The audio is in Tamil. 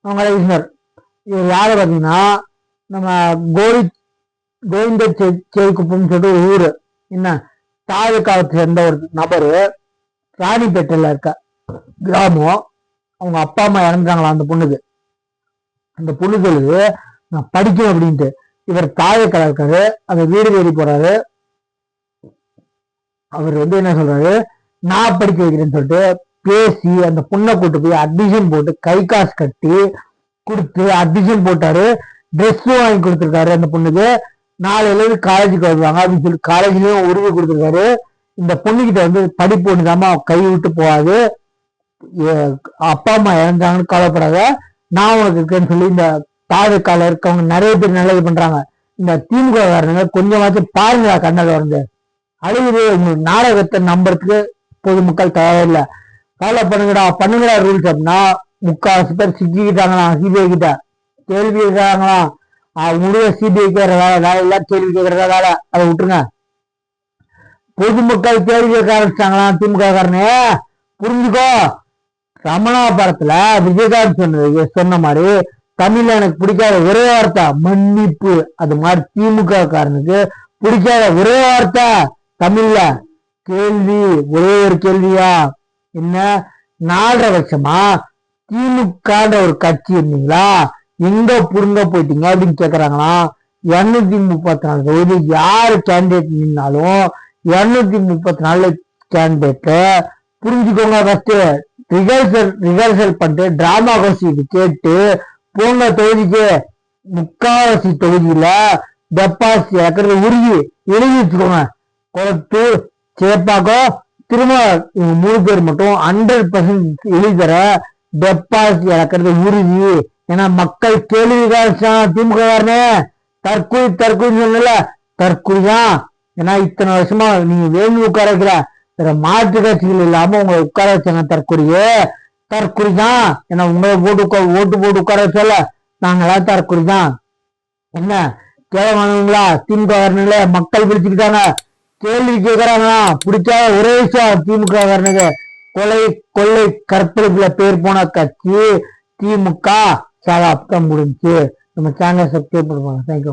மங்களேஸ்வர். இவர் யாரு பாத்தீங்கன்னா நம்ம கோவிந்த சேக்குப்பம் சொல்லிட்டு ஒரு ஊரு, என்ன தாழ் காலத்தை சேர்ந்த ஒரு நபரு, ராணிப்பேட்டையில இருக்க கிராமம். அவங்க அப்பா அம்மா இறந்துட்டாங்களா அந்த பொண்ணுக்கு. அந்த பொண்ணு சொல்லுது நான் படிக்கணும் அப்படின்ட்டு. இவர் தாழக்கால இருக்காரு, அந்த வீடு தேடி போறாரு. அவர் என்ன சொல்றாரு, நான் படிக்க வைக்கிறேன்னு சொல்லிட்டு பேசி அந்த பொண்ணை கூட்டு போய் அட்மிஷன் போட்டு கை காசு கட்டி கொடுத்து அட்மிஷன் போட்டாரு. ட்ரெஸ்ஸும் வாங்கி கொடுத்துருக்காரு அந்த பொண்ணுக்கு. நாளையில காலேஜுக்கு வருவாங்க அப்படின்னு சொல்லி காலேஜ்லயும் உறுதி கொடுத்துருக்காரு. இந்த பொண்ணுகிட்ட படிப்பு ஒண்ணுதாம கை விட்டு போகாது, அப்பா அம்மா இறந்தாங்கன்னு கவலைப்படாத, நான் உனக்கு இருக்கேன்னு சொல்லி இந்த தாழ்கால இருக்கவங்க நிறைய பேர் நல்லது பண்றாங்க. இந்த திமுக காரணங்க கொஞ்சமாச்சும் பாருங்களா கண்ணக அழுகுது. உங்களுக்கு நாடகத்தை நம்புறதுக்கு பொதுமக்கள் தேவையில்லை. வேலை பண்ணுங்கடா ரூல்ஸ் அப்படின்னா முக்காவாசி பேர் சிக்கிக்கிட்டாங்களாம். சிபிஐ கிட்ட கேள்வி கேட்கறாங்களாம். அவங்களுடைய சிபிஐ கேட்கற வேலை எல்லாம் கேள்வி கேட்கறதா வேலை, அதை விட்டுருங்க. பொதுமக்கள் கேள்வி கேட்க ஆரம்பிச்சிட்டாங்களாம் திமுக காரனே. புரிஞ்சுக்கோ, ரமணா படத்துல விஜயகாந்த் சொன்ன மாதிரி தமிழ்ல எனக்கு பிடிக்காத ஒரே வார்த்தை மன்னிப்பு. அது மாதிரி திமுக காரனுக்கு பிடிக்காத ஒரே வார்த்தை தமிழ்ல கேள்வி. ஒரே ஒரு கேள்வியா, என்ன 4.5 வருஷமா திமுக ஒரு கட்சி இருந்தீங்களா, எங்க புடுங்க போயிட்டீங்க அப்படின்னு கேக்குறாங்களாம். 234 தொகுதி யாரு கேண்டிடேட் நின்னாலும் 234 கேண்டிடேட் புரிஞ்சுக்கோங்க. ஃபர்ஸ்ட் ரிஹர்சல் பண்ணிட்டு டிராமா கோசி கேட்டு போங்க தொகுதிக்கு. முக்காவாசி தொகுதியில டெபாசிட் இழக்கிறது உறுதி, எழுதி வச்சுக்கோங்க. கொளத்தூர், சேப்பாக்கம், திரும்ப 3 பேர் மட்டும் 100% எழுதி தர டெபாசிட் இழக்கிறது உறுதி. ஏன்னா மக்கள் கேள்விதான் திமுக காரனே. தற்கொலை சொன்னல தற்கொலைதான். ஏன்னா இத்தனை வருஷமா நீங்க வேண்டி உட்கார வைக்கிற வேற மாற்று கட்சிகள் இல்லாம உங்களை உட்கார வச்சாங்க. தற்கொலைதான். ஏன்னா உங்களை ஓட்டு போட்டு உட்கார வச்சல நாங்களாம் தற்கொலைதான். என்ன கேவலமானவங்களா திமுக காரனுங்களே மக்கள் பிடிச்சுக்கிட்டாங்க, கேள்வி கேட்கறாங்களா. பிடிக்காத ஒரே விஷயம் திமுக காரனுக்கு கொள்ளை கற்பழிப்புல பேர் போன கட்சி திமுக. சாதா அப்பதான் முடிஞ்சு. நம்ம சேனல் சப்ஸ்கிரைப் பண்ணுவாங்க. தேங்க்யூ.